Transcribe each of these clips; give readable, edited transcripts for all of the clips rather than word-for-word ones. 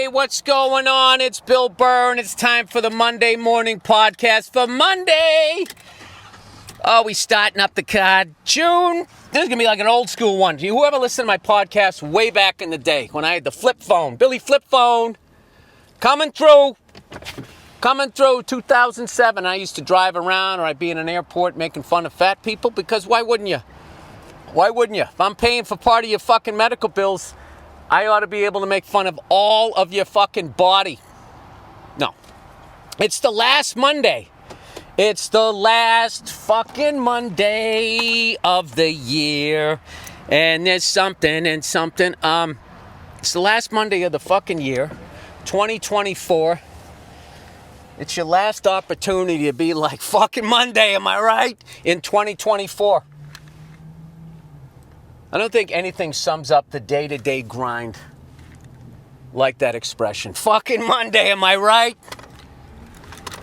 Hey, what's going on? It's Bill Burr, and it's time for the Monday morning podcast for Monday. Oh, we starting up the card. June. This is going to be like an old school one. Whoever listened to my podcast way back in the day when I had the flip phone, Billy flip phone, coming through 2007. I used to drive around, or I'd be in an airport making fun of fat people, because why wouldn't you? Why wouldn't you? If I'm paying for part of your fucking medical bills, I ought to be able to make fun of all of your fucking body. No. It's the last Monday. It's the last fucking Monday of the year. And there's something. It's the last Monday of the fucking year, 2024. It's your last opportunity to be like fucking Monday, am I right? In 2024. I don't think anything sums up the day-to-day grind like that expression. Fucking Monday, am I right?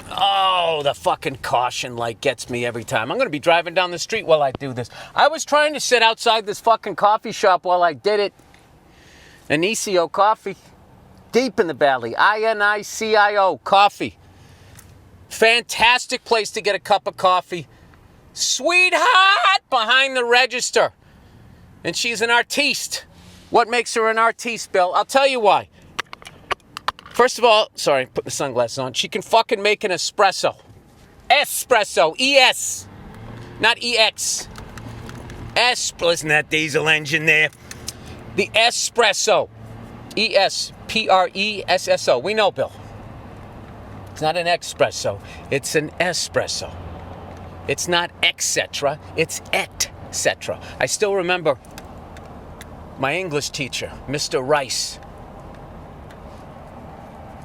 Oh, the fucking caution light gets me every time. I'm going to be driving down the street while I do this. I was trying to sit outside this fucking coffee shop while I did it. Inicio Coffee. Deep in the valley. INICIO Coffee. Fantastic place to get a cup of coffee. Sweetheart behind the register. And she's an artiste. What makes her an artiste, Bill? I'll tell you why. First of all, sorry, put the sunglasses on. She can fucking make an espresso. Espresso. E-S. Not E-X. Listen to that diesel engine there. The espresso. E-S-P-R-E-S-S-O. We know, Bill. It's not an espresso. It's an espresso. It's not etc. It's etc. I still remember my English teacher, Mr. Rice,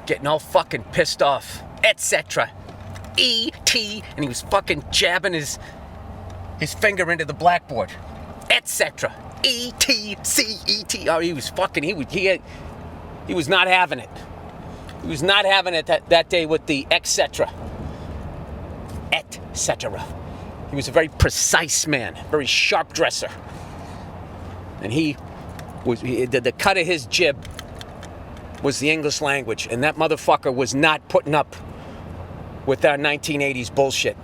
getting all fucking pissed off, etc. E-T, and he was fucking jabbing his finger into the blackboard, etc. E-T-C-E-T-R. He was not having it. He was not having it that day with the etc. Etc. He was a very precise man, very sharp dresser. And the cut of his jib was the English language. And that motherfucker was not putting up with our 1980s bullshit.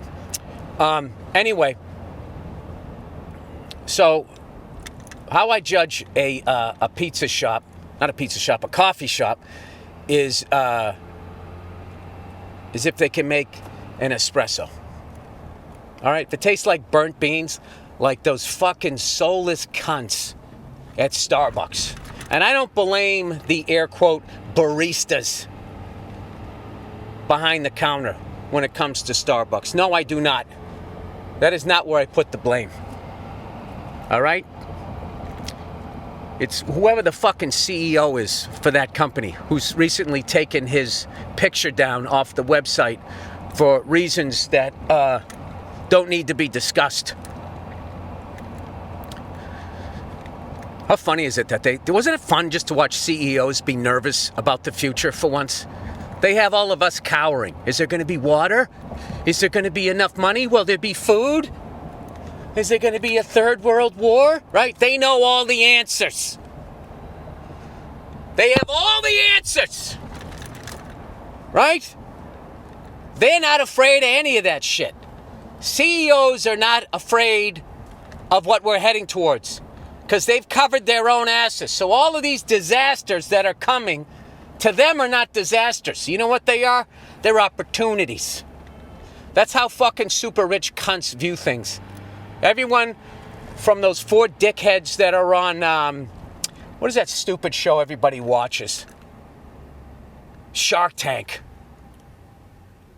Anyway, so how I judge a pizza shop, not a pizza shop, a coffee shop, is if they can make an espresso. All right, if it tastes like burnt beans, like those fucking soulless cunts at Starbucks. And I don't blame the air quote baristas behind the counter when it comes to Starbucks. No, I do not. That is not where I put the blame. All right? It's whoever the fucking CEO is for that company, who's recently taken his picture down off the website for reasons that don't need to be discussed. How funny is it that wasn't it fun just to watch CEOs be nervous about the future for once? They have all of us cowering. Is there going to be water? Is there going to be enough money? Will there be food? Is there going to be a third world war? Right? They know all the answers. They have all the answers. Right? They're not afraid of any of that shit. CEOs are not afraid of what we're heading towards, because they've covered their own asses. So all of these disasters that are coming, to them are not disasters. You know what they are? They're opportunities. That's how fucking super rich cunts view things. Everyone from those four dickheads that are on, what is that stupid show everybody watches? Shark Tank.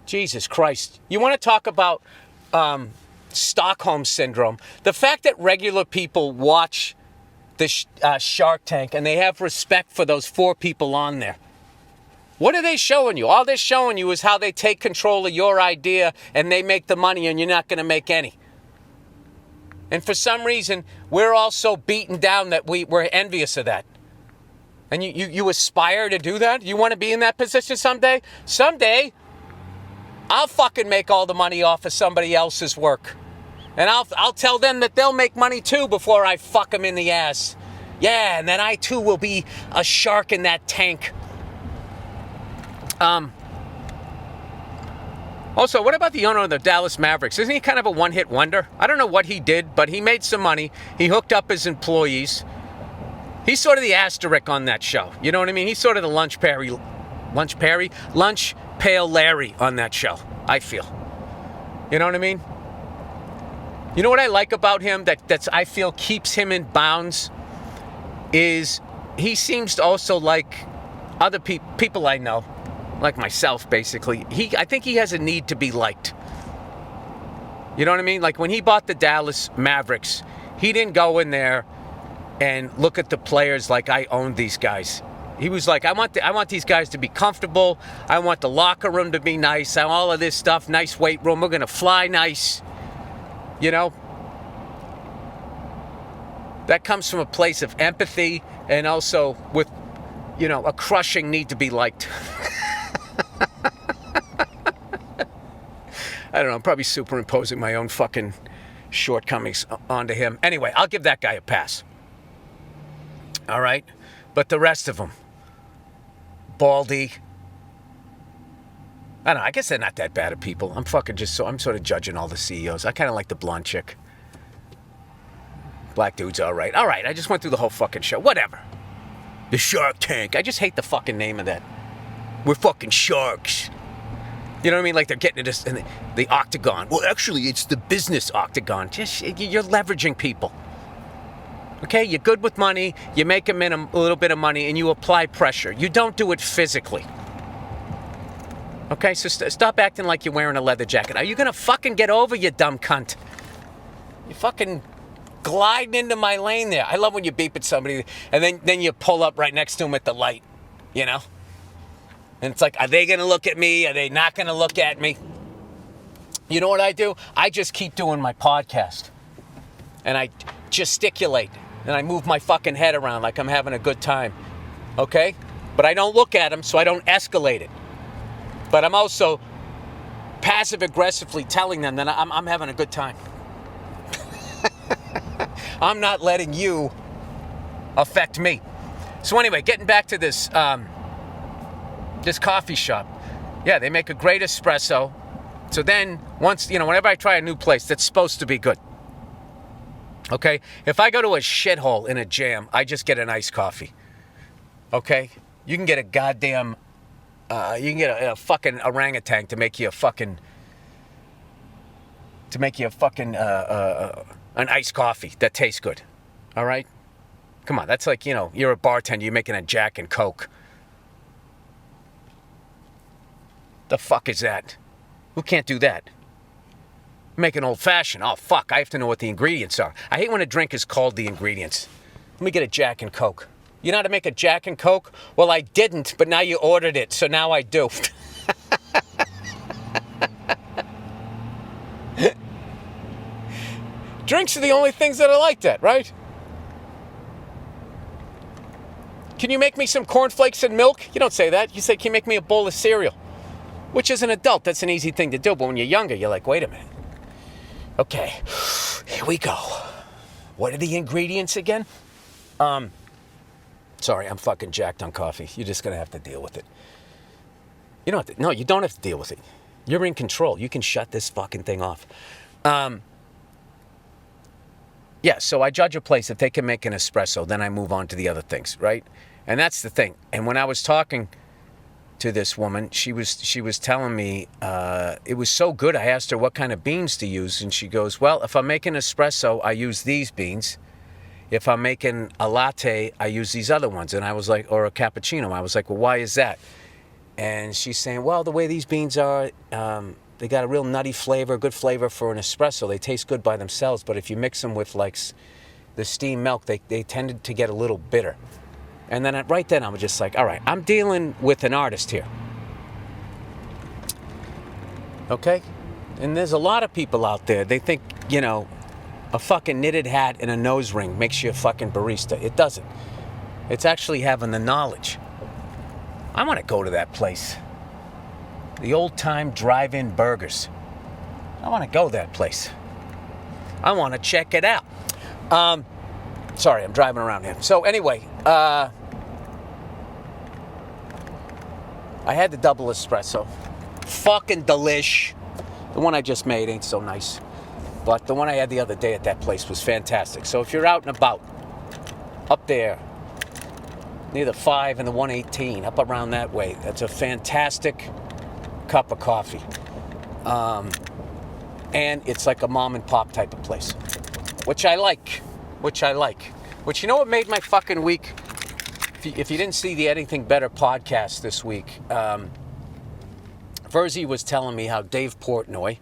Jesus Christ. You want to talk about Stockholm Syndrome? The fact that regular people watch the Shark Tank and they have respect for those four people on there. What are they showing you? All they're showing you is how they take control of your idea and they make the money and you're not going to make any. And for some reason, we're all so beaten down that we're envious of that. And you aspire to do that? You want to be in that position someday? Someday, I'll fucking make all the money off of somebody else's work. And I'll tell them that they'll make money too before I fuck them in the ass. Yeah, and then I too will be a shark in that tank. Also, what about the owner of the Dallas Mavericks? Isn't he kind of a one-hit wonder? I don't know what he did, but he made some money. He hooked up his employees. He's sort of the asterisk on that show. You know what I mean? He's sort of the lunch pail Larry on that show, I feel. You know what I mean? You know what I like about him that's I feel keeps him in bounds is he seems to also like other people I know, like myself, basically. I think he has a need to be liked. You know what I mean? Like when he bought the Dallas Mavericks, he didn't go in there and look at the players like I owned these guys. He was like, I want these guys to be comfortable. I want the locker room to be nice. All of this stuff, nice weight room. We're going to fly nice. You know? That comes from a place of empathy and also with, a crushing need to be liked. I don't know. I'm probably superimposing my own fucking shortcomings onto him. Anyway, I'll give that guy a pass. All right? But the rest of them, Baldy, I don't know. I guess they're not that bad of people. I'm sort of judging all the CEOs. I kind of like the blonde chick. Black dude's all right. All right, I just went through the whole fucking show. Whatever. The Shark Tank. I just hate the fucking name of that. We're fucking sharks. You know what I mean? Like they're getting into this, and the octagon. Well, actually, it's the business octagon. You're leveraging people. Okay? You're good with money. You make a little bit of money, and you apply pressure. You don't do it physically. Okay? So stop acting like you're wearing a leather jacket. Are you going to fucking get over, you dumb cunt? You fucking gliding into my lane there. I love when you beep at somebody, and then you pull up right next to them at the light. You know? And it's like, are they going to look at me? Are they not going to look at me? You know what I do? I just keep doing my podcast. And I gesticulate. And I move my fucking head around like I'm having a good time. Okay? But I don't look at them, so I don't escalate it. But I'm also passive-aggressively telling them that I'm having a good time. I'm not letting you affect me. So anyway, getting back to this... this coffee shop. Yeah, they make a great espresso. So then, whenever I try a new place that's supposed to be good. Okay? If I go to a shithole in a jam, I just get an iced coffee. Okay? You can get a goddamn, a fucking orangutan to make you a fucking, an iced coffee that tastes good. All right? Come on, that's like, you're a bartender, you're making a Jack and Coke. The fuck is that? Who can't do that? Make an old fashioned. Oh, fuck, I have to know what the ingredients are. I hate when a drink is called the ingredients. Let me get a Jack and Coke. You know how to make a Jack and Coke? Well, I didn't, but now you ordered it, so now I do. Drinks are the only things that are like that, right? Can you make me some cornflakes and milk? You don't say that. You say, can you make me a bowl of cereal? Which as an adult, that's an easy thing to do. But when you're younger, you're like, wait a minute. Okay, here we go. What are the ingredients again? Sorry, I'm fucking jacked on coffee. You're just going to have to deal with it. You don't have to, no, you don't have to deal with it. You're in control. You can shut this fucking thing off. Yeah, so I judge a place. If they can make an espresso, then I move on to the other things, right? And that's the thing. And when I was talking to this woman, she was telling me it was so good. I asked her what kind of beans to use, and she goes, well, if I'm making espresso, I use these beans. If I'm making a latte, I use these other ones. And I was like, or a cappuccino. I was like, well, why is that? And she's saying, well, the way these beans are, they got a real nutty flavor, good flavor for an espresso. They taste good by themselves, but if you mix them with like the steamed milk, they tended to get a little bitter. And then right then I was just like, all right, I'm dealing with an artist here. Okay? And there's a lot of people out there, they think, a fucking knitted hat and a nose ring makes you a fucking barista. It doesn't. It's actually having the knowledge. I want to go to that place. The old-time drive-in burgers. I want to go that place. I want to check it out. Sorry, I'm driving around here. So anyway, I I had the double espresso. Fucking delish. The one I just made ain't so nice. But the one I had the other day at that place was fantastic. So if you're out and about, up there, near the 5 and the 118, up around that way, that's a fantastic cup of coffee. And it's like a mom and pop type of place, which I like. Which you know what made my fucking week? If you didn't see the Anything Better podcast this week, Verzi was telling me how Dave Portnoy,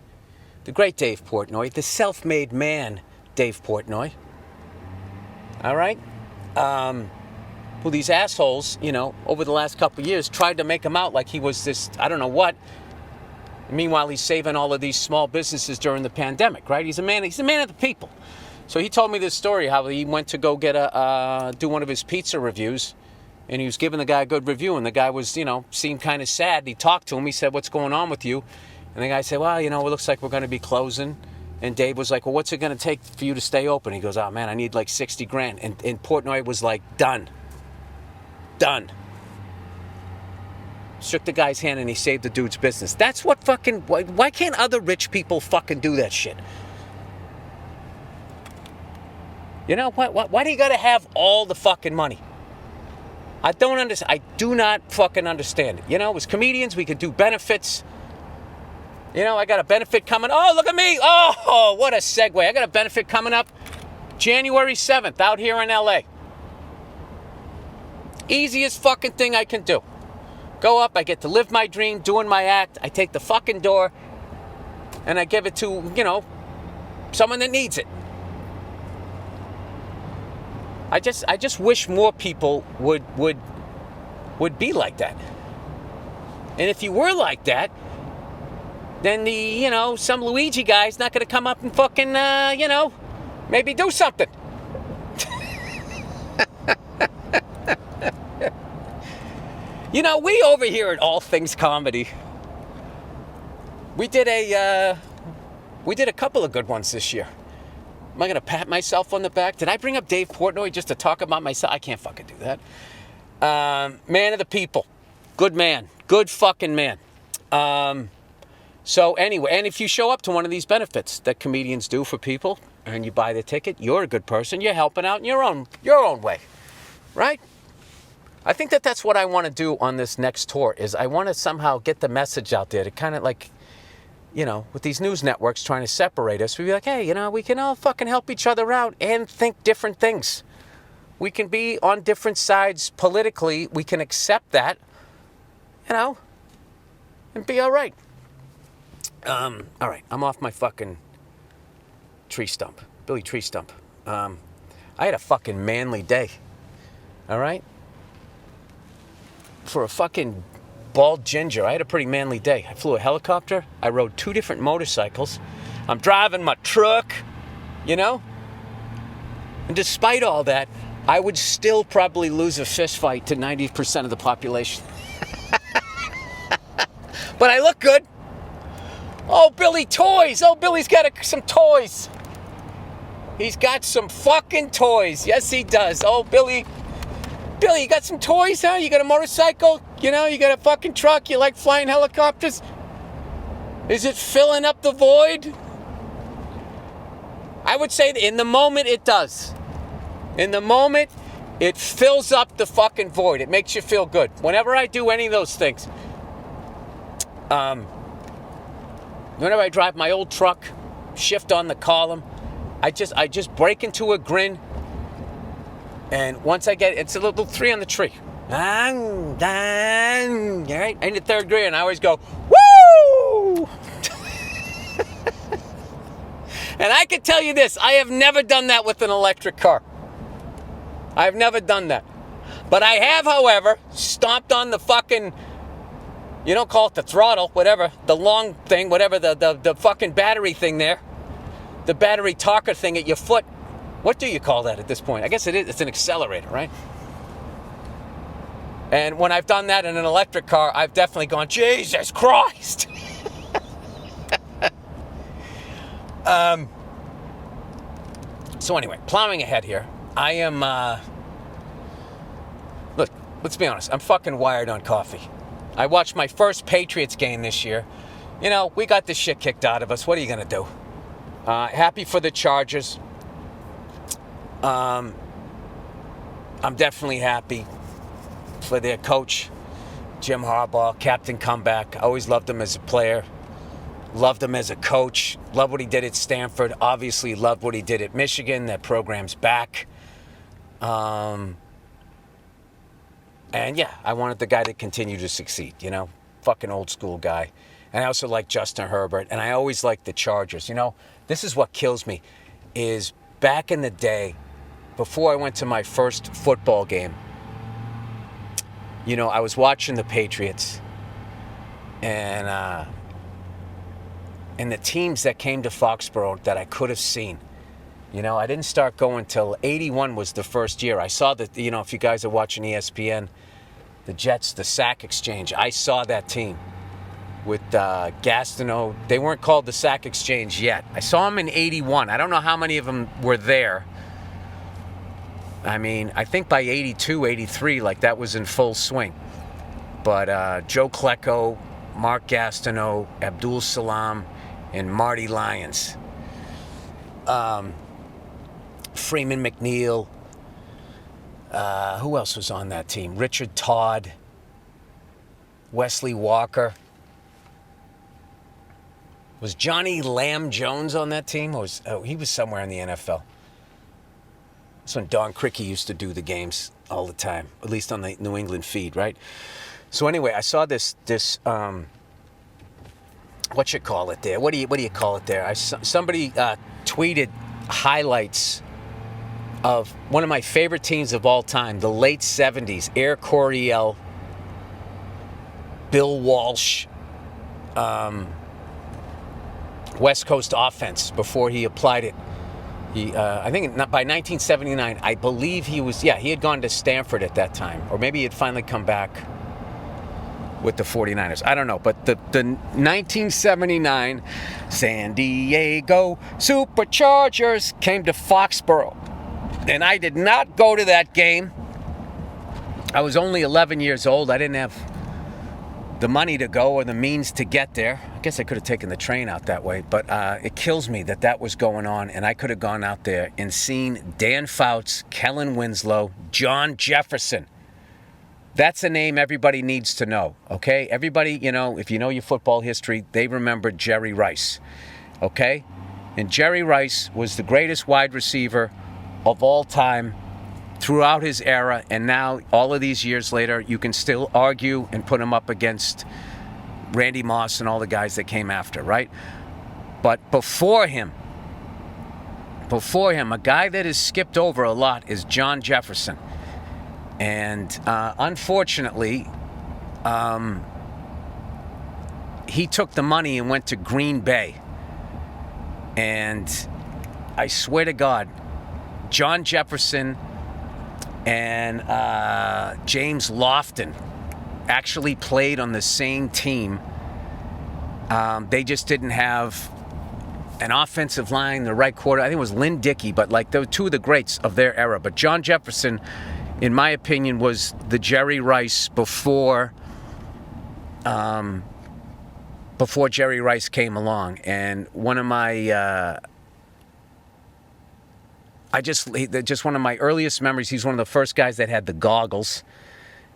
the great Dave Portnoy, the self-made man Dave Portnoy, all right? Well, these assholes, you know, over the last couple of years tried to make him out like he was this, I don't know what. Meanwhile, he's saving all of these small businesses during the pandemic, right? He's a man of the people. So he told me this story, how he went to go get do one of his pizza reviews, and he was giving the guy a good review, and the guy was, you know, seemed kind of sad. He talked to him. He said, "What's going on with you?" And the guy said, "Well, you know, it looks like we're going to be closing." And Dave was like, "Well, what's it going to take for you to stay open?" He goes, "Oh, man, I need like 60 grand. And Portnoy was like, done. Shook the guy's hand and he saved the dude's business. That's what fucking... Why can't other rich people fucking do that shit? You know, why do you gotta have all the fucking money? I don't understand. I do not fucking understand it. You know, as comedians, we could do benefits. You know, I got a benefit coming. Oh, look at me. Oh, what a segue. I got a benefit coming up January 7th out here in LA. Easiest fucking thing I can do. Go up, I get to live my dream, doing my act. I take the fucking door and I give it to, you know, someone that needs it. I just wish more people would be like that. And if you were like that, then some Luigi guy's not going to come up and fucking, maybe do something. You know, we over here at All Things Comedy, we did a couple of good ones this year. Am I going to pat myself on the back? Did I bring up Dave Portnoy just to talk about myself? I can't fucking do that. Man of the people. Good man. Good fucking man. So anyway, and if you show up to one of these benefits that comedians do for people and you buy the ticket, you're a good person. You're helping out in your own way. Right? I think that's what I want to do on this next tour is I want to somehow get the message out there to kind of like, you know, with these news networks trying to separate us, we'd be like, hey, you know, we can all fucking help each other out and think different things. We can be on different sides politically. We can accept that, you know, and be all right. All right, I'm off my fucking Billy Tree Stump. I had a fucking manly day, all right? For a fucking bald ginger, I had a pretty manly day. I flew a helicopter. I rode 2 different motorcycles. I'm driving my truck, you know? And despite all that, I would still probably lose a fist fight to 90% of the population. But I look good. Oh, Billy, toys. Oh, Billy's got some toys. He's got some fucking toys. Yes, he does. Oh, Billy, you got some toys, huh? You got a motorcycle? You know, you got a fucking truck? You like flying helicopters? Is it filling up the void? I would say that in the moment it does. In the moment, it fills up the fucking void. It makes you feel good. Whenever I do any of those things, whenever I drive my old truck, shift on the column, I just break into a grin. And once I get it's a little 3 on the tree. All right? In the 3rd grade, and I always go, woo! And I can tell you this, I have never done that with an electric car. I have never done that. But I have, however, stomped on the fucking, you don't call it the throttle, whatever, the long thing, whatever, the fucking battery thing there. The battery talker thing at your foot. What do you call that at this point? I guess it is. It's an accelerator, right? And when I've done that in an electric car, I've definitely gone, Jesus Christ! So anyway, plowing ahead here. I am, look, let's be honest. I'm fucking wired on coffee. I watched my first Patriots game this year. You know, we got the shit kicked out of us. What are you going to do? Happy for the Chargers. I'm definitely happy for their coach, Jim Harbaugh, Captain Comeback. I always loved him as a player. Loved him as a coach. Loved what he did at Stanford. Obviously loved what he did at Michigan. That program's back. And yeah, I wanted the guy to continue to succeed, you know. Fucking old school guy. And I also like Justin Herbert. And I always liked the Chargers. You know, this is what kills me, is back in the day, before I went to my first football game, you know, I was watching the Patriots, and the teams that came to Foxborough that I could have seen. You know, I didn't start going till 81 was the first year. I saw that, you know, if you guys are watching ESPN, the Jets, the Sack Exchange, I saw that team with Gastineau. They weren't called the Sack Exchange yet. I saw them in 81. I don't know how many of them were there. I mean, I think by 82, 83, like that was in full swing. But Joe Klecko, Mark Gastineau, Abdul Salam, and Marty Lyons. Freeman McNeil. Who else was on that team? Richard Todd. Wesley Walker. Was Johnny Lamb Jones on that team? Or he was somewhere in the NFL. That's when Don Criqui used to do the games all the time, at least on the New England feed, right? So anyway, I saw this what you call it there? What do you call it there? Somebody tweeted highlights of one of my favorite teams of all time, the late 70s, Air Coryell, Bill Walsh, West Coast offense before he applied it. I think by 1979, I believe he had gone to Stanford at that time. Or maybe he had finally come back with the 49ers. I don't know. But the 1979 San Diego Superchargers came to Foxborough. And I did not go to that game. I was only 11 years old. I didn't have the money to go or the means to get there. I guess I could have taken the train out that way, but it kills me that was going on, and I could have gone out there and seen Dan Fouts, Kellen Winslow, John Jefferson. That's a name everybody needs to know, okay? Everybody, you know, if you know your football history, they remember Jerry Rice, okay? And Jerry Rice was the greatest wide receiver of all time throughout his era, and now, all of these years later, you can still argue and put him up against Randy Moss and all the guys that came after, right? But before him, a guy that is skipped over a lot is John Jefferson. And unfortunately, he took the money and went to Green Bay. And I swear to God, John Jefferson and James Lofton actually played on the same team. They just didn't have an offensive line, the right quarter. I think it was Lynn Dickey, but like they were two of the greats of their era. But John Jefferson, in my opinion, was the Jerry Rice before Jerry Rice came along. And one of my just one of my earliest memories, he's one of the first guys that had the goggles.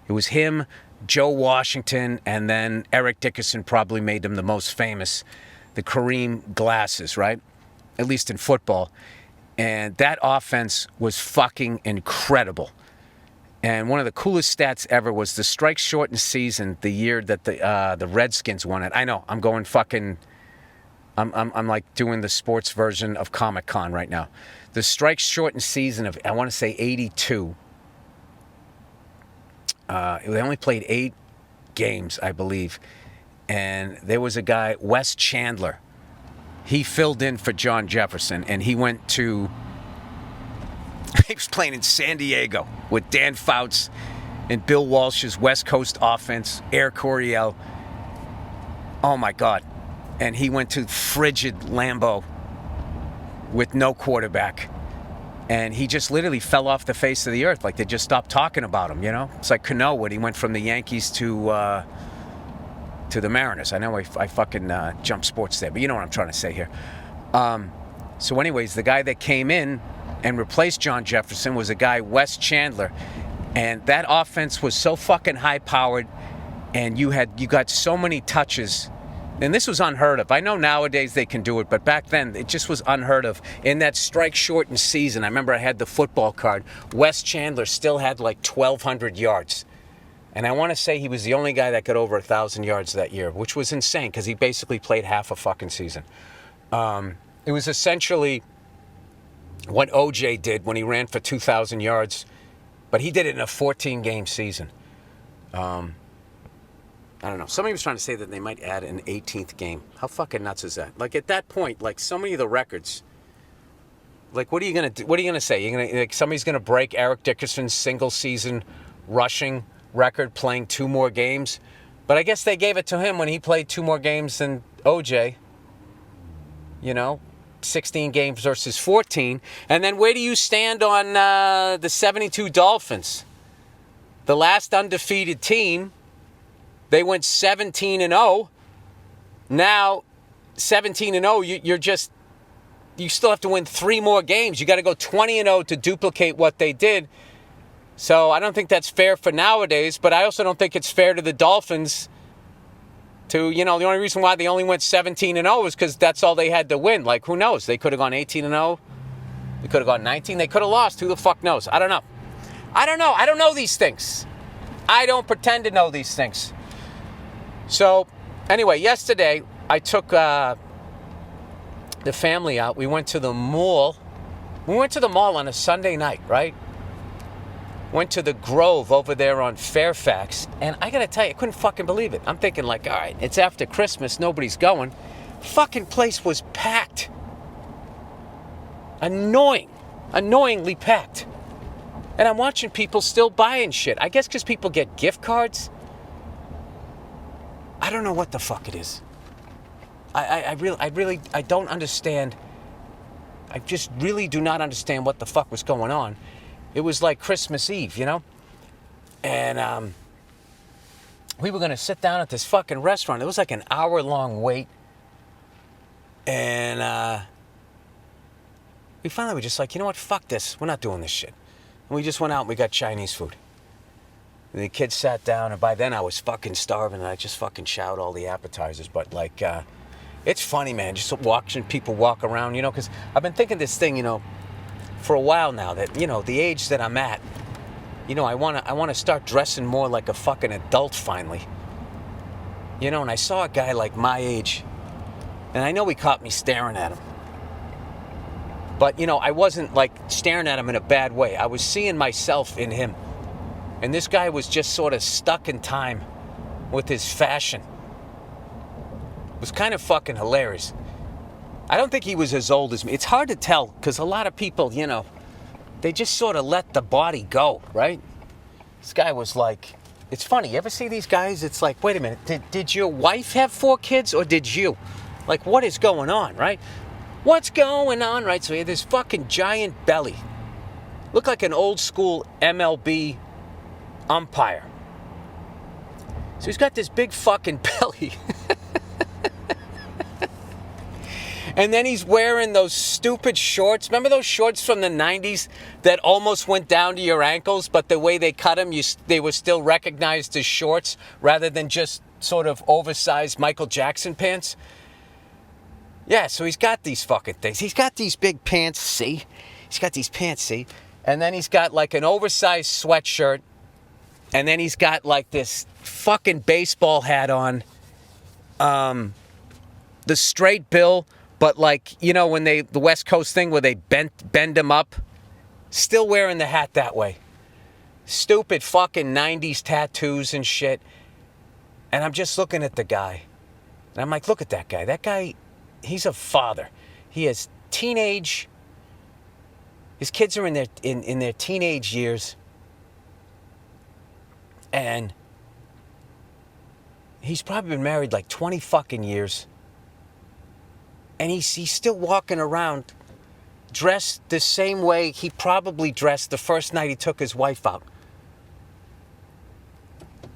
It was him, Joe Washington, and then Eric Dickerson probably made him the most famous, the Kareem glasses, right? At least in football. And that offense was fucking incredible. And one of the coolest stats ever was the strike shortened season, the year that the Redskins won it. I know, I'm going fucking... I'm like doing the sports version of Comic-Con right now. The strike shortened season of, I want to say 82. They only played 8 games, I believe. And there was a guy, Wes Chandler. He filled in for John Jefferson, and he went to... He was playing in San Diego with Dan Fouts and Bill Walsh's West Coast offense, Air Coryell. Oh, my God. And he went to frigid Lambeau with no quarterback. And he just literally fell off the face of the earth. Like they just stopped talking about him, you know? It's like Cano when he went from the Yankees to to the Mariners. I know I fucking jump sports there, but you know what I'm trying to say here. So anyways, the guy that came in and replaced John Jefferson was a guy, Wes Chandler. And that offense was so fucking high-powered, and you got so many touches. And this was unheard of. I know nowadays they can do it, but back then it just was unheard of. In that strike-shortened season, I remember I had the football card. Wes Chandler still had like 1,200 yards. And I want to say he was the only guy that got over 1,000 yards that year, which was insane because he basically played half a fucking season. It was essentially what OJ did when he ran for 2,000 yards, but he did it in a 14-game season. I don't know. Somebody was trying to say that they might add an 18th game. How fucking nuts is that? Like, at that point, like, so many of the records, like, what are you gonna do? What are you gonna say? You're gonna, like, somebody's gonna break Eric Dickerson's single-season rushing record playing 2 more games? But I guess they gave it to him when he played 2 more games than OJ. You know, 16 games versus 14. And then where do you stand on the 72 Dolphins? The last undefeated team. They went 17-0. Now, 17-0, you still have to win 3 more games. You got to go 20-0 to duplicate what they did. So I don't think that's fair for nowadays, but I also don't think it's fair to the Dolphins to, you know, the only reason why they only went 17-0 is because that's all they had to win. Like, who knows? They could have gone 18-0. They could have gone 19. They could have lost. Who the fuck knows? I don't know. I don't know these things. I don't pretend to know these things. So, anyway, yesterday I took the family out. We went to the mall. We went to the mall on a Sunday night, right? Went to the Grove over there on Fairfax. And I got to tell you, I couldn't fucking believe it. I'm thinking like, all right, it's after Christmas. Nobody's going. Fucking place was packed. Annoyingly packed. And I'm watching people still buying shit. I guess because people get gift cards. I don't know what the fuck it is. I really don't understand. I just really do not understand what the fuck was going on. It was like Christmas Eve, you know? And we were going to sit down at this fucking restaurant. It was like an hour-long wait. And we finally were just like, you know what? Fuck this. We're not doing this shit. And we just went out and we got Chinese food. And the kids sat down, and by then I was fucking starving, and I just fucking chowed all the appetizers. But, like, it's funny, man, just watching people walk around, you know, because I've been thinking this thing, you know, for a while now, that, you know, the age that I'm at, you know, I wanna start dressing more like a fucking adult finally. You know, and I saw a guy like my age, and I know he caught me staring at him. But, you know, I wasn't, like, staring at him in a bad way. I was seeing myself in him. And this guy was just sort of stuck in time with his fashion. It was kind of fucking hilarious. I don't think he was as old as me. It's hard to tell because a lot of people, you know, they just sort of let the body go, right? This guy was like, it's funny. You ever see these guys? It's like, wait a minute. Did your wife have 4 kids or did you? Like, what is going on, right? What's going on, right? So he had this fucking giant belly. Looked like an old school MLB umpire. So he's got this big fucking belly. And then he's wearing those stupid shorts. Remember those shorts from the 90s that almost went down to your ankles, but the way they cut them, they were still recognized as shorts rather than just sort of oversized Michael Jackson pants? Yeah, so he's got these fucking things. He's got these big pants, see? He's got these pants, see? And then he's got like an oversized sweatshirt. And then he's got like this fucking baseball hat on. The straight bill, but like, you know, when the West Coast thing where they bend him up. Still wearing the hat that way. Stupid fucking 90s tattoos and shit. And I'm just looking at the guy. And I'm like, look at that guy. That guy, he's a father. He has teenage. His kids are in their teenage years. And he's probably been married like 20 fucking years. And he's still walking around dressed the same way he probably dressed the first night he took his wife out.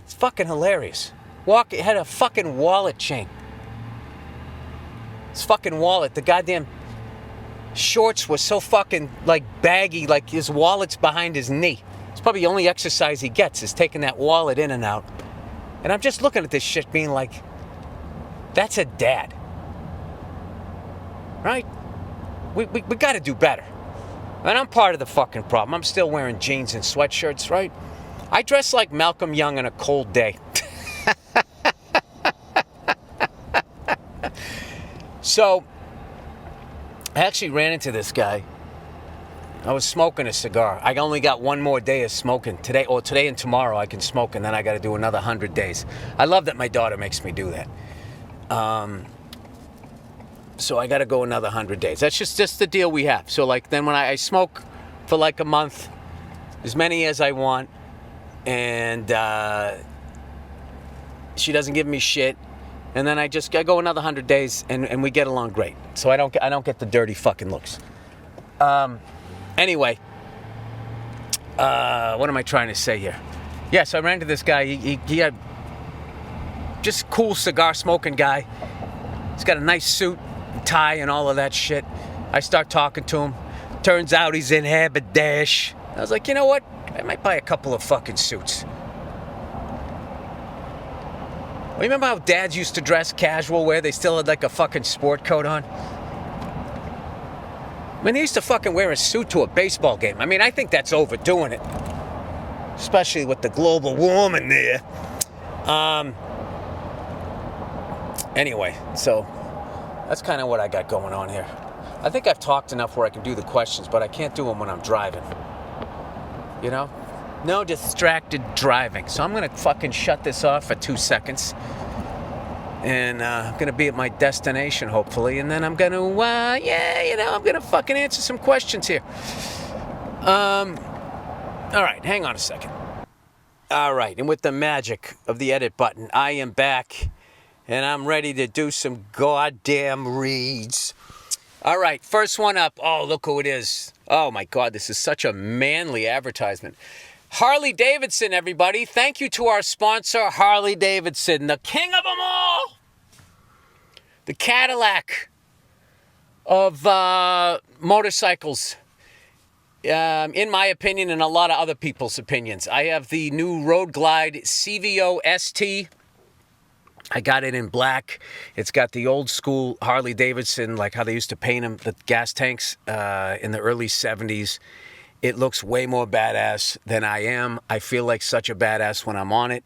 It's fucking hilarious. It had a fucking wallet chain. His fucking wallet, the goddamn shorts were so fucking like baggy, like his wallet's behind his knee. It's probably the only exercise he gets is taking that wallet in and out. And I'm just looking at this shit being like, that's a dad. Right? We got to do better. And I'm part of the fucking problem. I'm still wearing jeans and sweatshirts, right? I dress like Malcolm Young on a cold day. So, I actually ran into this guy. I was smoking a cigar. I only got one more day of smoking. Today and tomorrow I can smoke, and then I got to do another 100 days. I love that my daughter makes me do that. So I got to go another 100 days. That's just the deal we have. So like then when I smoke for like a month, as many as I want, and she doesn't give me shit, and then I go another 100 days, and we get along great. So I don't get the dirty fucking looks. Anyway, what am I trying to say here? Yeah, so I ran into this guy. He had just cool cigar smoking guy. He's got a nice suit, and tie, and all of that shit. I start talking to him. Turns out he's in Haberdasher. I was like, you know what? I might buy a couple of fucking suits. Remember how dads used to dress casual, where they still had like a fucking sport coat on? I mean, they used to fucking wear a suit to a baseball game. I mean, I think that's overdoing it. Especially with the global warming there. Anyway, so that's kind of what I got going on here. I think I've talked enough where I can do the questions, but I can't do them when I'm driving. You know? No distracted driving. So I'm going to fucking shut this off for 2 seconds. And I'm going to be at my destination, hopefully. And then I'm going to, I'm going to fucking answer some questions here. All right, hang on a second. All right, and with the magic of the edit button, I am back. And I'm ready to do some goddamn reads. All right, first one up. Oh, look who it is. Oh, my God, this is such a manly advertisement. Harley-Davidson, everybody. Thank you to our sponsor, Harley-Davidson, the king of them all. The Cadillac of motorcycles, in my opinion and a lot of other people's opinions. I have the new Road Glide CVO ST. I got it in black. It's got the old school Harley-Davidson, like how they used to paint them, the gas tanks in the early 70s. It looks way more badass than I am. I feel like such a badass when I'm on it.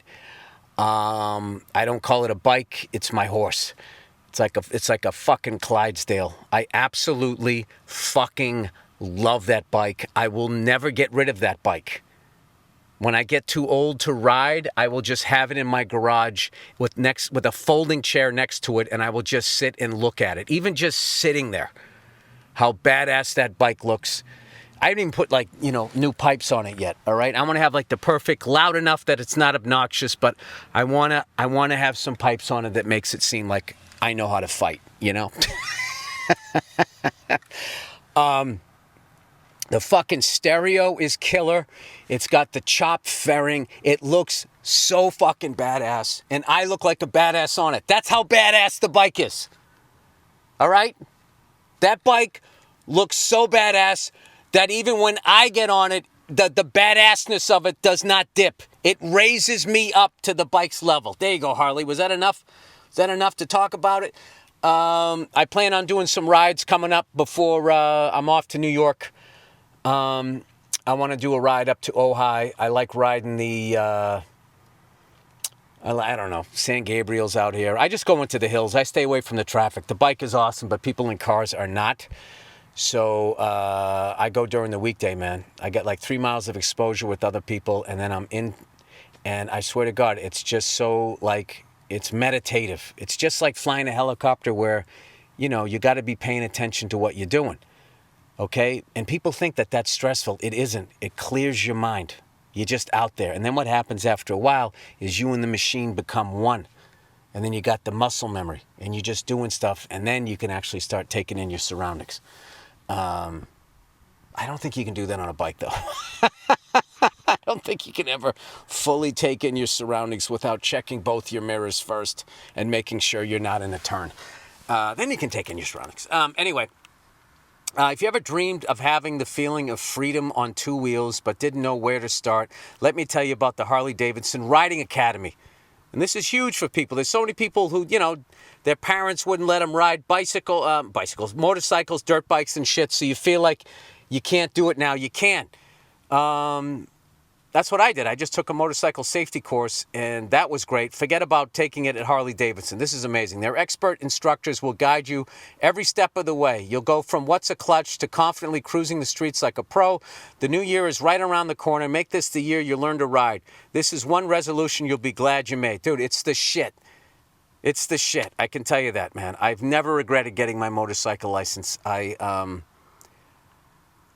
I don't call it a bike. It's my horse. It's like a fucking Clydesdale. I absolutely fucking love that bike. I will never get rid of that bike. When I get too old to ride, I will just have it in my garage with a folding chair next to it, and I will just sit and look at it. Even just sitting there, how badass that bike looks. I didn't even put new pipes on it yet. All right, I want to have like the perfect, loud enough that it's not obnoxious, but I want to have some pipes on it that makes it seem like I know how to fight. You know. The fucking stereo is killer. It's got the chopped fairing. It looks so fucking badass. And I look like a badass on it. That's how badass the bike is. All right? That bike looks so badass that even when I get on it, the badassness of it does not dip. It raises me up to the bike's level. There you go, Harley. Was that enough? Is that enough to talk about it? I plan on doing some rides coming up before I'm off to New York. I want to do a ride up to Ojai. I like riding the, I don't know, San Gabriel's out here. I just go into the hills. I stay away from the traffic. The bike is awesome, but people in cars are not. So I go during the weekday, man. I get like 3 miles of exposure with other people, and then I'm in, and I swear to God, it's just so like, it's meditative. It's just like flying a helicopter where, you got to be paying attention to what you're doing. Okay? And people think that that's stressful. It isn't. It clears your mind. You're just out there. And then what happens after a while is you and the machine become one. And then you got the muscle memory. And you're just doing stuff. And then you can actually start taking in your surroundings. I don't think you can do that on a bike, though. I don't think you can ever fully take in your surroundings without checking both your mirrors first and making sure you're not in a turn. Then you can take in your surroundings. Anyway, if you ever dreamed of having the feeling of freedom on two wheels but didn't know where to start, let me tell you about the Harley-Davidson Riding Academy. And this is huge for people. There's so many people who, their parents wouldn't let them ride motorcycles, dirt bikes and shit, so you feel like you can't do it now. You can. That's what I did. I just took a motorcycle safety course, and that was great. Forget about taking it at Harley-Davidson. This is amazing. Their expert instructors will guide you every step of the way. You'll go from what's a clutch to confidently cruising the streets like a pro. The new year is right around the corner. Make this the year you learn to ride. This is one resolution you'll be glad you made. Dude, it's the shit. It's the shit. I can tell you that, man. I've never regretted getting my motorcycle license. I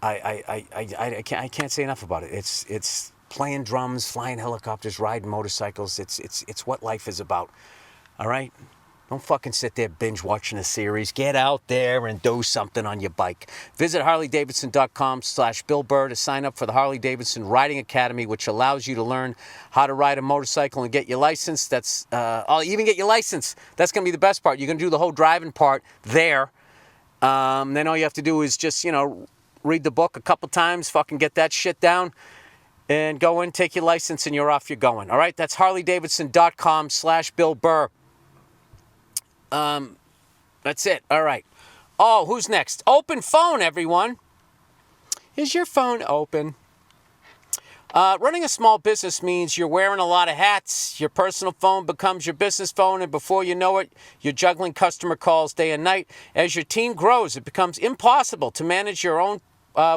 can't say enough about it. It's playing drums, flying helicopters, riding motorcycles. It's what life is about. All right? Don't fucking sit there binge watching a series. Get out there and do something on your bike. Visit harleydavidson.com/Bill Burr to sign up for the Harley-Davidson Riding Academy, which allows you to learn how to ride a motorcycle and get your license. Even get your license. That's going to be the best part. You're going to do the whole driving part there. Then all you have to do is just, read the book a couple times, fucking get that shit down, and go in, take your license, and you're off, you're going. All right? That's harleydavidson.com/Bill Burr. That's it. All right. Oh, who's next? Open phone, everyone. Is your phone open? Running a small business means you're wearing a lot of hats. Your personal phone becomes your business phone, and before you know it, you're juggling customer calls day and night. As your team grows, it becomes impossible to manage your own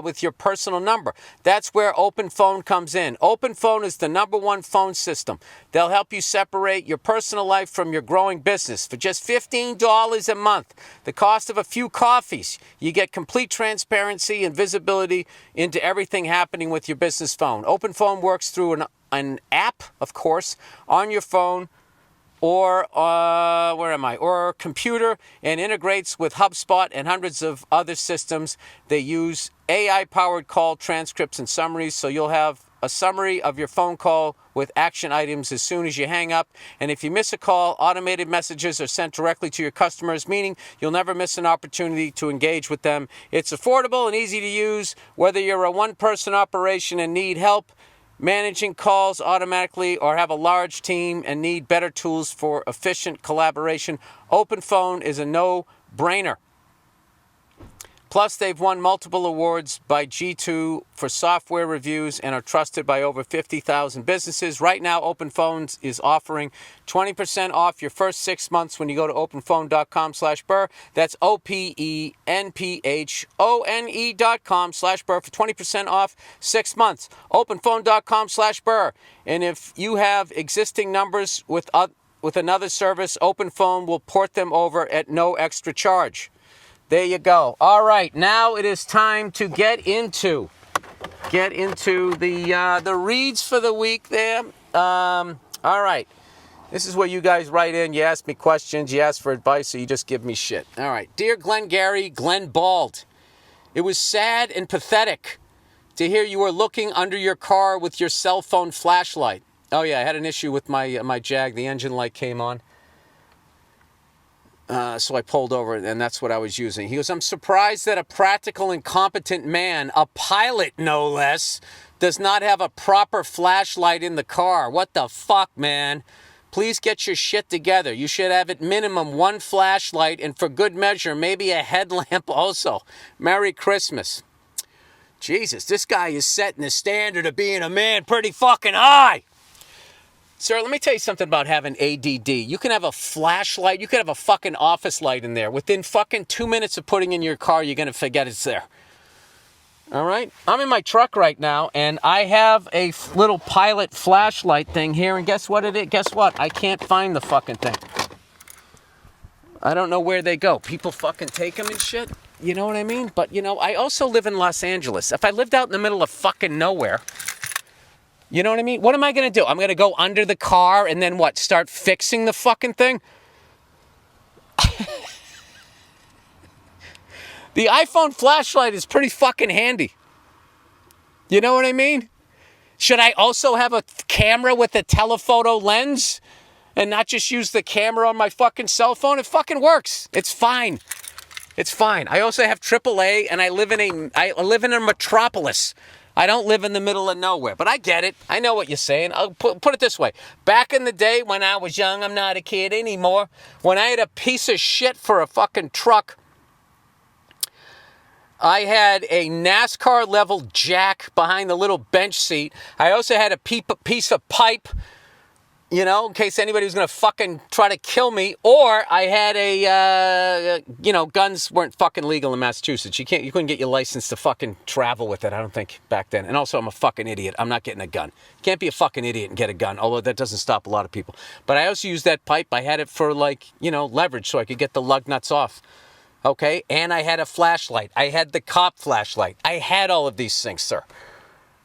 with your personal number. That's where Open Phone comes in. Open Phone is the #1 phone system. They'll help you separate your personal life from your growing business for just $15 a month. The cost of a few coffees. You get complete transparency and visibility into everything happening with your business phone. Open Phone works through an app, of course, on your phone or computer, and integrates with HubSpot and hundreds of other systems. They use AI-powered call transcripts and summaries, so you'll have a summary of your phone call with action items as soon as you hang up. And if you miss a call, automated messages are sent directly to your customers, meaning you'll never miss an opportunity to engage with them. It's affordable and easy to use, whether you're a one-person operation and need help managing calls automatically or have a large team and need better tools for efficient collaboration. Open Phone is a no-brainer. Plus, they've won multiple awards by G2 for software reviews and are trusted by over 50,000 businesses. Right now, Open Phones is offering 20% off your first 6 months when you go to openphone.com/Burr. That's OPENPHONE.com/Burr for 20% off 6 months. Openphone.com/Burr. And if you have existing numbers with another service, Open Phone will port them over at no extra charge. There you go. All right, now it is time to get into the reads for the week there. All right. This is where you guys write in. You ask me questions, you ask for advice, or you just give me shit. All right. Dear Glengarry, Glenn Bald, it was sad and pathetic to hear you were looking under your car with your cell phone flashlight. Oh, yeah, I had an issue with my Jag. The engine light came on. So I pulled over, and that's what I was using. He goes, I'm surprised that a practical and competent man, a pilot no less, does not have a proper flashlight in the car. What the fuck, man? Please get your shit together. You should have at minimum one flashlight, and for good measure, maybe a headlamp also. Merry Christmas. Jesus, this guy is setting the standard of being a man pretty fucking high. Sir, let me tell you something about having ADD. You can have a flashlight. You can have a fucking office light in there. Within fucking 2 minutes of putting in your car, you're going to forget it's there. All right? I'm in my truck right now, and I have a little pilot flashlight thing here, and guess what it is? Guess what? I can't find the fucking thing. I don't know where they go. People fucking take them and shit. You know what I mean? But, I also live in Los Angeles. If I lived out in the middle of fucking nowhere, you know what I mean? What am I going to do? I'm going to go under the car and then what? Start fixing the fucking thing? The iPhone flashlight is pretty fucking handy. You know what I mean? Should I also have a camera with a telephoto lens and not just use the camera on my fucking cell phone? It fucking works. It's fine. It's fine. I also have AAA, and I live in a metropolis. I don't live in the middle of nowhere, but I get it. I know what you're saying. I'll put it this way. Back in the day when I was young, I'm not a kid anymore, when I had a piece of shit for a fucking truck, I had a NASCAR-level jack behind the little bench seat. I also had a piece of pipe, in case anybody was going to fucking try to kill me. Or I had guns weren't fucking legal in Massachusetts. You couldn't get your license to fucking travel with it, I don't think, back then. And also, I'm a fucking idiot. I'm not getting a gun. You can't be a fucking idiot and get a gun, although that doesn't stop a lot of people. But I also used that pipe. I had it for, leverage so I could get the lug nuts off. Okay, and I had a flashlight. I had the cop flashlight. I had all of these things, sir.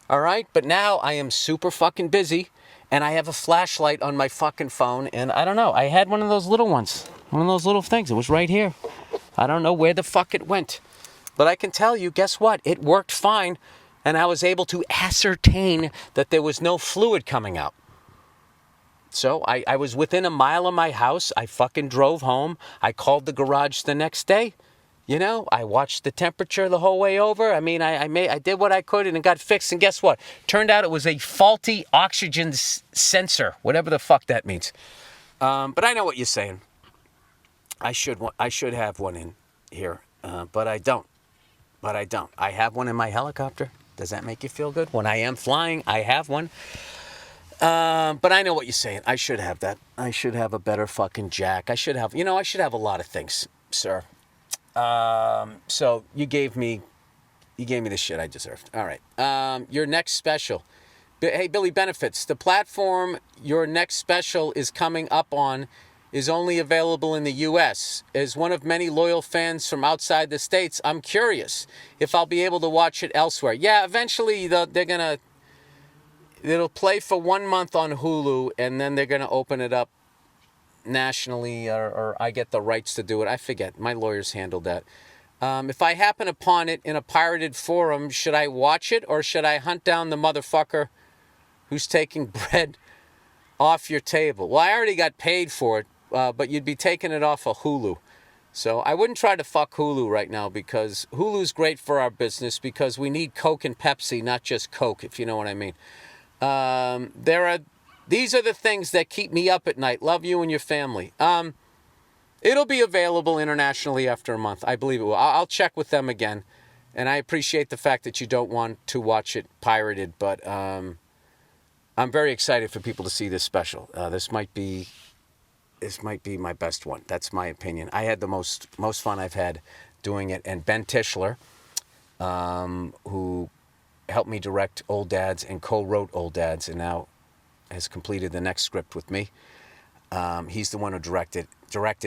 All right, but now I am super fucking busy, and I have a flashlight on my fucking phone, and I don't know. I had one of those little ones, one of those little things. It was right here. I don't know where the fuck it went. But I can tell you, guess what? It worked fine, and I was able to ascertain that there was no fluid coming out. So I was within a mile of my house. I fucking drove home. I called the garage the next day. I watched the temperature the whole way over. I mean, I did what I could and it got fixed. And guess what? Turned out it was a faulty oxygen sensor, whatever the fuck that means. But I know what you're saying. I should have one in here, but I don't. I have one in my helicopter. Does that make you feel good? When I am flying, I have one. But I know what you're saying. I should have that. I should have a better fucking jack. I should have a lot of things, sir. So you gave me the shit I deserved. All right. Your next special. Hey, Billy Benefits. The platform your next special is coming up on is only available in the U.S. As one of many loyal fans from outside the States, I'm curious if I'll be able to watch it elsewhere. Yeah, eventually it'll play for 1 month on Hulu, and then they're going to open it up nationally, or I get the rights to do it. I forget. My lawyers handled that. If I happen upon it in a pirated forum, should I watch it, or should I hunt down the motherfucker who's taking bread off your table? Well, I already got paid for it, but you'd be taking it off of Hulu. So I wouldn't try to fuck Hulu right now, because Hulu's great for our business, because we need Coke and Pepsi, not just Coke, if you know what I mean. These are the things that keep me up at night. Love you and your family. It'll be available internationally after a month. I believe it will. I'll check with them again. And I appreciate the fact that you don't want to watch it pirated, but I'm very excited for people to see this special. This might be my best one. That's my opinion. I had the most fun I've had doing it. And Ben Tischler, who helped me direct Old Dads and co-wrote Old Dads, and now has completed the next script with me. He's the one who directed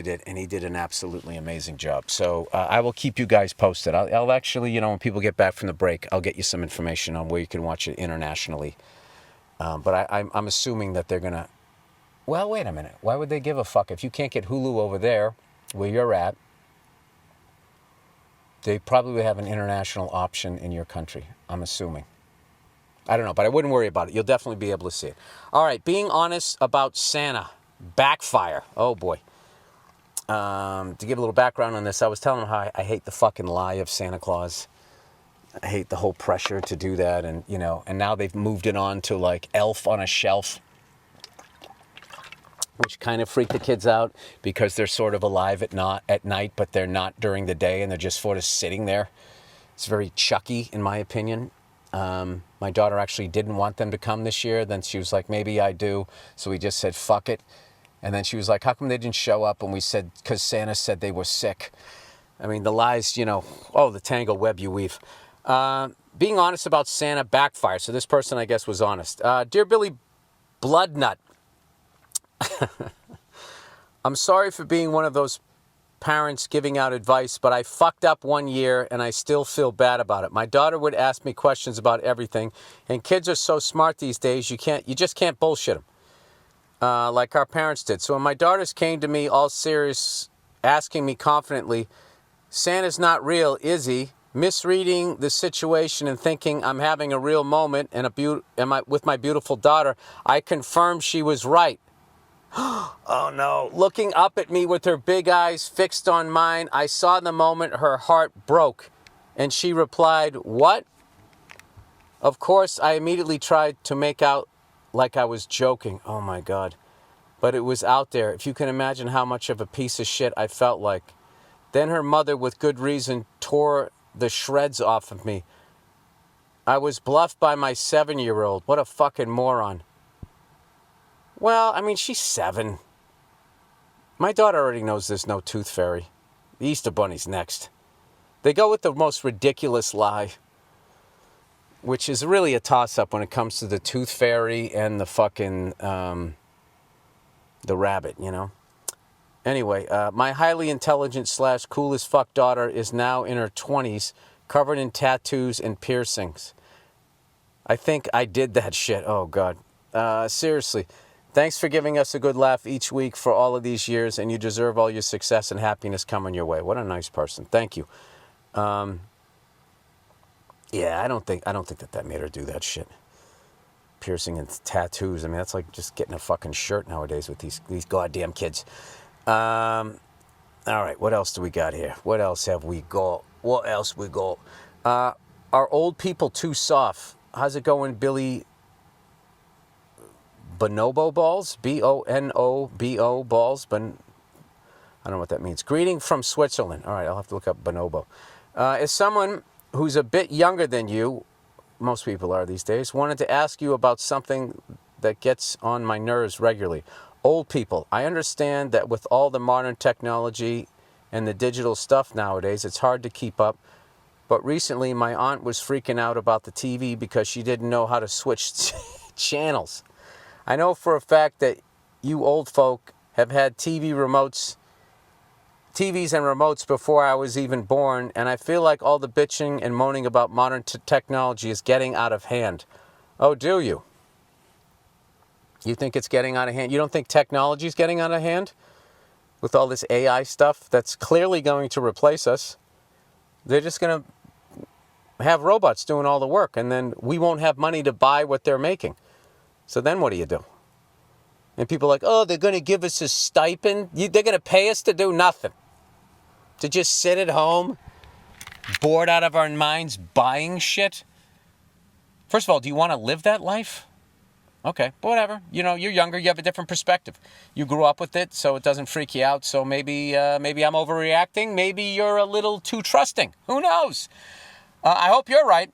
it, and he did an absolutely amazing job. So I will keep you guys posted. I'll actually, when people get back from the break, I'll get you some information on where you can watch it internationally. But I'm assuming that they're gonna. Well, wait a minute. Why would they give a fuck if you can't get Hulu over there where you're at? They probably have an international option in your country, I'm assuming. I don't know, but I wouldn't worry about it. You'll definitely be able to see it. All right, being honest about Santa. Backfire. Oh, boy. To give a little background on this, I was telling them how I hate the fucking lie of Santa Claus. I hate the whole pressure to do that, and now they've moved it on to like Elf on a Shelf, which kind of freaked the kids out because they're sort of alive at night, but they're not during the day, and they're just sort of sitting there. It's very Chucky, in my opinion. My daughter actually didn't want them to come this year. Then she was like, maybe I do. So we just said, fuck it. And then she was like, how come they didn't show up? And we said, because Santa said they were sick. I mean, the lies, the tangled web you weave. Being honest about Santa backfire. So this person, I guess, was honest. Dear Billy Bloodnut, I'm sorry for being one of those parents giving out advice, but I fucked up one year and I still feel bad about it. My daughter would ask me questions about everything, and kids are so smart these days, you just can't bullshit them like our parents did. So when my daughters came to me all serious, asking me confidently, Santa's not real, is he? misreading the situation and thinking I'm having a real moment and with my beautiful daughter, I confirmed she was right. Oh no. Looking up at me with her big eyes fixed on mine, I saw the moment her heart broke. And she replied, "What?" Of course, I immediately tried to make out like I was joking. Oh my God. But it was out there. If you can imagine how much of a piece of shit I felt like. Then her mother, with good reason, tore the shreds off of me. I was bluffed by my 7-year-old. What a fucking moron. Well, I mean, she's 7. My daughter already knows there's no tooth fairy. The Easter Bunny's next. They go with the most ridiculous lie, which is really a toss-up when it comes to the tooth fairy and the fucking, the rabbit, you know? Anyway, my highly intelligent / cool as fuck daughter is now in her 20s, covered in tattoos and piercings. I think I did that shit. Oh, God. Seriously. Thanks for giving us a good laugh each week for all of these years, and you deserve all your success and happiness coming your way. What a nice person. Thank you. Yeah, I don't think that made her do that shit. Piercing and tattoos. I mean, that's like just getting a fucking shirt nowadays with these goddamn kids. All right, what else do we got here? What else have we got? What else we got? Are old people too soft? How's it going, Billy? Bonobo balls? Bonobo balls? I don't know what that means. Greeting from Switzerland. All right, I'll have to look up bonobo. As someone who's a bit younger than you, most people are these days, wanted to ask you about something that gets on my nerves regularly. Old people. I understand that with all the modern technology and the digital stuff nowadays, it's hard to keep up. But recently, my aunt was freaking out about the TV because she didn't know how to switch channels. I know for a fact that you old folk have had TVs and remotes before I was even born, and I feel like all the bitching and moaning about modern technology is getting out of hand. Oh, do you? You think it's getting out of hand? You don't think technology is getting out of hand? With all this AI stuff that's clearly going to replace us. They're just going to have robots doing all the work, and then we won't have money to buy what they're making. So then what do you do? And people are like, oh, they're going to give us a stipend? They're going to pay us to do nothing. To just sit at home, bored out of our minds, buying shit? First of all, do you want to live that life? Okay, but whatever. You know, you're younger, you have a different perspective. You grew up with it, so it doesn't freak you out. So maybe I'm overreacting. Maybe you're a little too trusting. Who knows? I hope you're right.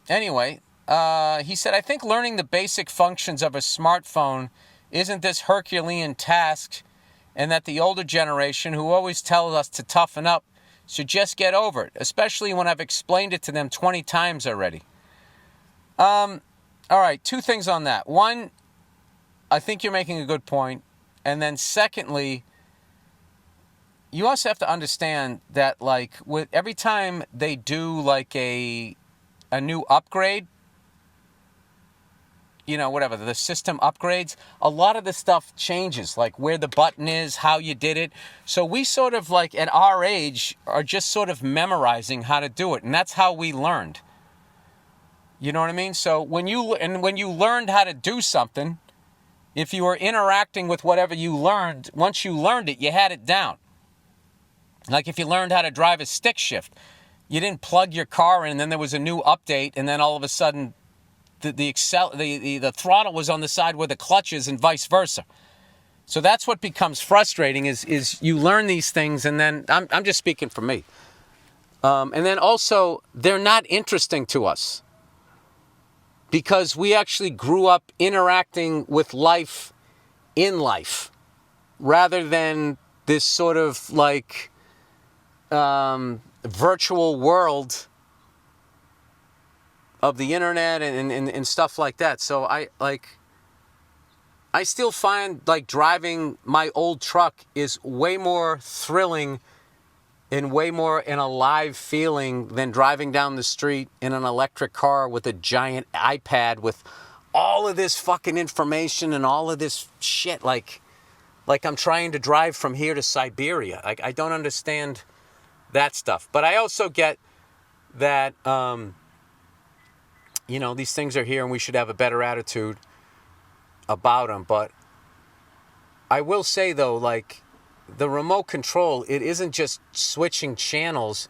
Anyway, he said, I think learning the basic functions of a smartphone isn't this Herculean task, and that the older generation, who always tells us to toughen up, should just get over it, especially when I've explained it to them 20 times already. All right, 2 things on that. One, I think you're making a good point. And then secondly, you also have to understand that, like, with every time they do like a new upgrade, you know, whatever, the system upgrades, a lot of the stuff changes, like where the button is, how you did it. So we sort of, like, at our age, are just sort of memorizing how to do it. And that's how we learned. You know what I mean? So when you learned how to do something, if you were interacting with whatever you learned, once you learned it, you had it down. Like if you learned how to drive a stick shift, you didn't plug your car in, and then there was a new update, and then all of a sudden the throttle was on the side where the clutch is, and vice versa. So that's what becomes frustrating is you learn these things, and then I'm just speaking for me. And then also they're not interesting to us. Because we actually grew up interacting with life in life, rather than this sort of like virtual world of the internet and stuff like that. So I still find like driving my old truck is way more thrilling and way more an alive feeling than driving down the street in an electric car with a giant iPad with all of this fucking information and all of this shit. Like I'm trying to drive from here to Siberia. I don't understand that stuff. But I also get that, these things are here and we should have a better attitude about them. But I will say, though, like, the remote control, it isn't just switching channels.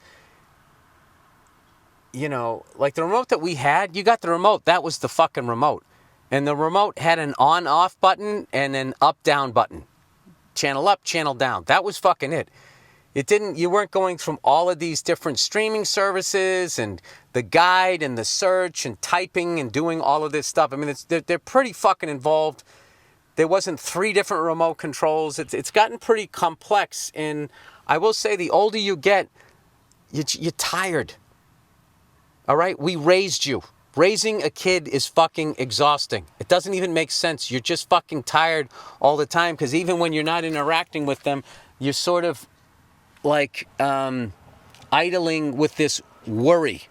Like the remote that we had, you got the remote. That was the fucking remote. And the remote had an on-off button and an up-down button. Channel up, channel down. That was fucking it. You weren't going from all of these different streaming services and the guide and the search and typing and doing all of this stuff. I mean, they're pretty fucking involved. There wasn't 3 different remote controls. It's gotten pretty complex. And I will say, the older you get, you're tired. All right? We raised you. Raising a kid is fucking exhausting. It doesn't even make sense. You're just fucking tired all the time, because even when you're not interacting with them, you're sort of like idling with this worry.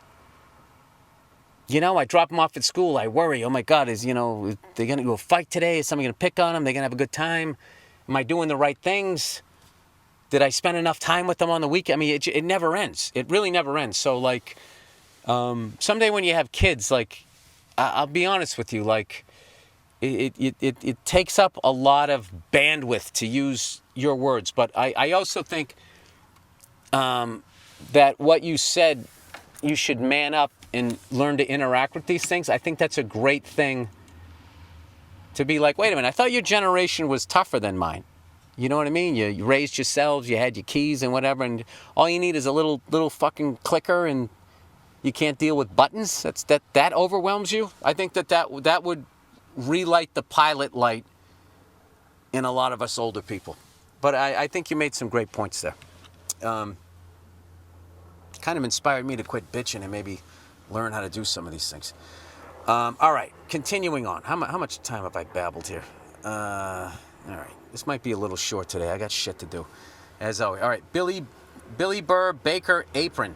I drop them off at school. I worry. Oh my God, they're going to go fight today? Is somebody going to pick on them? They're going to have a good time? Am I doing the right things? Did I spend enough time with them on the weekend? I mean, it never ends. It really never ends. So, like, someday when you have kids, like, I'll be honest with you, like, it takes up a lot of bandwidth, to use your words. But I also think that what you said, you should man up and learn to interact with these things. I think that's a great thing, to be like, wait a minute, I thought your generation was tougher than mine. You know what I mean? You raised yourselves, you had your keys and whatever, and all you need is a little fucking clicker, and you can't deal with buttons. That overwhelms you. I think that would relight the pilot light in a lot of us older people. But I think you made some great points there. Kind of inspired me to quit bitching and maybe learn how to do some of these things. All right, continuing on. How much time have I babbled here? All right, this might be a little short today. I got shit to do, as always. All right, Billy Burr, Baker Apron.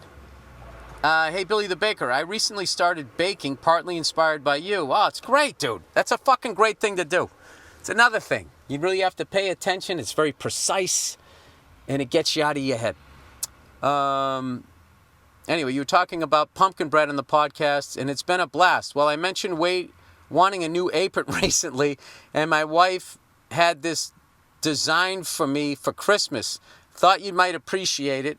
Hey, Billy the Baker, I recently started baking, partly inspired by you. Oh, it's great, dude. That's a fucking great thing to do. It's another thing. You really have to pay attention. It's very precise, and it gets you out of your head. Anyway, you were talking about pumpkin bread on the podcast, and it's been a blast. Well, I mentioned wanting a new apron recently, and my wife had this designed for me for Christmas. Thought you might appreciate it.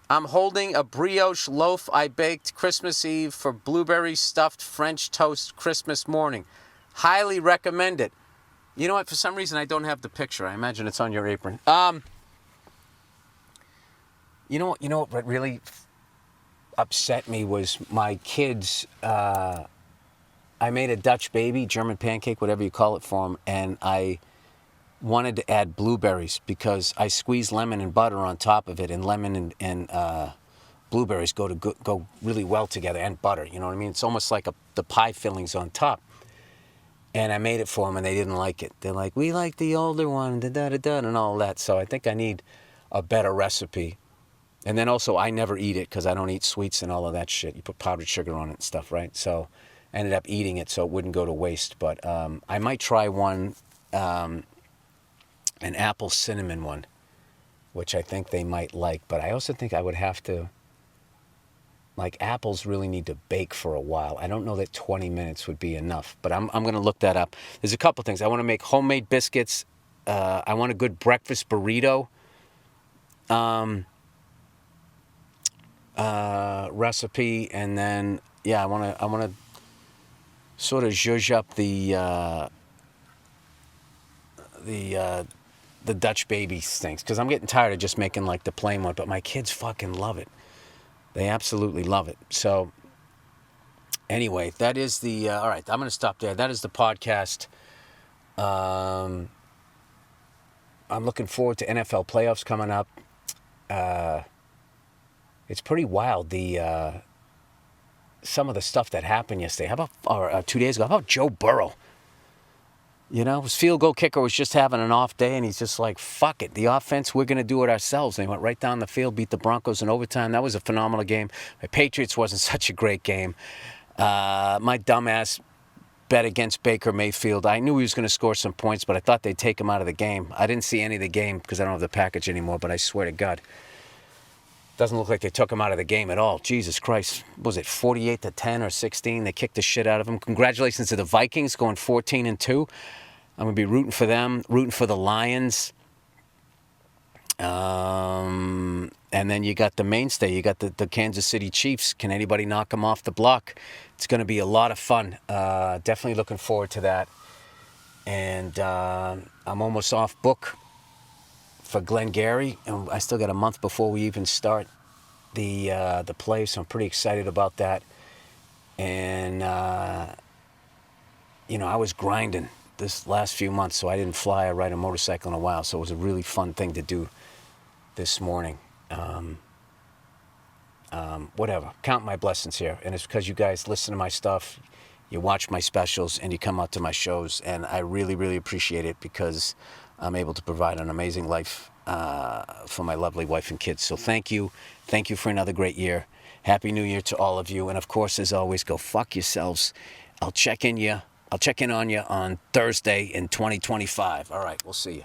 I'm holding a brioche loaf I baked Christmas Eve for blueberry stuffed French toast Christmas morning. Highly recommend it. You know what? For some reason, I don't have the picture. I imagine it's on your apron. You know what really upset me was my kids. I made a Dutch baby, German pancake, whatever you call it, for them, and I wanted to add blueberries because I squeeze lemon and butter on top of it, and lemon and blueberries go really well together, and butter. You know what I mean? It's almost like the pie fillings on top. And I made it for them, and they didn't like it. They're like, we like the older one, da-da-da-da, and all that. So I think I need a better recipe. And then also, I never eat it because I don't eat sweets and all of that shit. You put powdered sugar on it and stuff, right? So I ended up eating it so it wouldn't go to waste. But I might try one, an apple cinnamon one, which I think they might like. But I also think I would have to, like, apples really need to bake for a while. I don't know that 20 minutes would be enough, but I'm going to look that up. There's a couple things. I want to make homemade biscuits. I want a good breakfast burrito recipe, and then I want to sort of zhuzh up the Dutch baby things, because I'm getting tired of just making like the plain one. But my kids fucking love it. They absolutely love it. So anyway, that is the all right, I'm going to stop there. That is the podcast. I'm looking forward to NFL playoffs coming up. It's pretty wild, some of the stuff that happened yesterday. 2 days ago? How about Joe Burrow? You know, his field goal kicker was just having an off day, and he's just like, fuck it. The offense, we're going to do it ourselves. And he went right down the field, beat the Broncos in overtime. That was a phenomenal game. My Patriots wasn't such a great game. My dumbass bet against Baker Mayfield. I knew he was going to score some points, but I thought they'd take him out of the game. I didn't see any of the game because I don't have the package anymore, but I swear to God, Doesn't look like they took him out of the game at all. Jesus Christ. Was it 48-10 or 16? They kicked the shit out of him. Congratulations to the Vikings going 14-2. I'm going to be rooting for them, rooting for the Lions. And then you got the mainstay. You got the Kansas City Chiefs. Can anybody knock them off the block? It's going to be a lot of fun. Definitely looking forward to that. And I'm almost off book for Glengarry, and I still got a month before we even start the play, so I'm pretty excited about that. And I was grinding this last few months, so I didn't fly or ride a motorcycle in a while, so it was a really fun thing to do this morning. Whatever, count my blessings here, and it's because you guys listen to my stuff, you watch my specials, and you come out to my shows, and I really, really appreciate it because I'm able to provide an amazing life for my lovely wife and kids. So thank you. Thank you for another great year. Happy New Year to all of you. And of course, as always, go fuck yourselves. I'll check in on you on Thursday in 2025. All right, we'll see you.